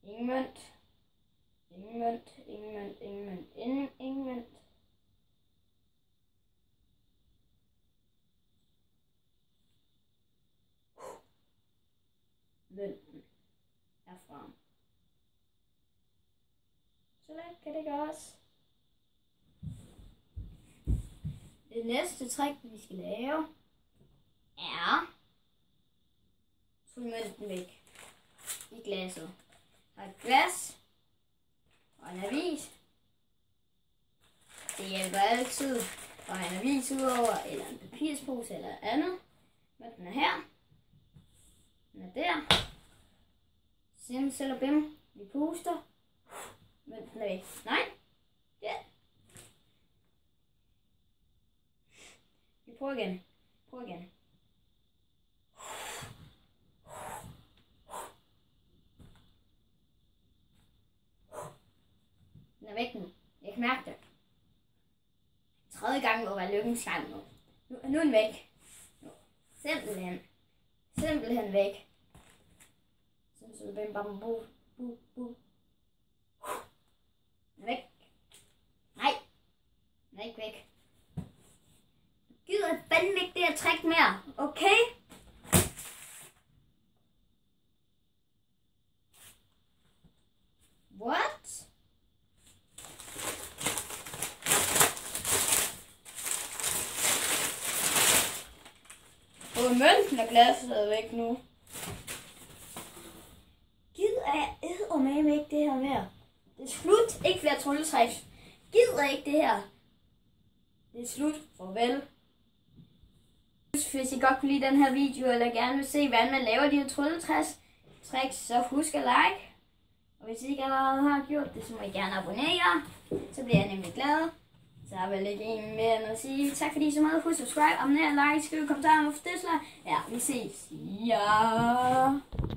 Ingen mønt. Ingen mønt. Ingen mønt. Ingen mønt. Ingen mønt. Mønten er frem. Så let kan det gøres. Det næste trick, vi skal lave, er trylle mønten væk i glasset. Der er et glas og en avis. Det hjælper altid at have en avis udover, eller en papirspose eller andet. Mønten er her. Den er der. Simsalabim. Vi puster. Mønten er væk. Nej. Der. Vi prøver igen. Prøv igen. Den er væk nu. Jeg kan mærke det. Tredje gang må være lykkens gang nu. Nu er den væk. Simpelthen. Simpelthen væk. Simpelthen bare bu. Den er væk. Nej. Den er ikke væk. Gider jeg fandme ikke det her trick mere. Okay? What? Og mønten og glasset er væk nu. Gider jeg eddermame ikke det her mere. Det er slut. Ikke flere trylletricks. Gider ikke det her. Det er slut. Farvel. Hvis I godt kunne lide den her video, eller gerne vil se, hvordan man laver de her trylletricks, så husk at like. Og hvis I ikke allerede har gjort det, så må I gerne abonnere. Så bliver jeg nemlig glad. Så er vel ikke en mere end at sige tak fordi I så meget. Husk at subscribe, abonnere, like, skriv kommentarer om for det. Ja, vi ses. Ja.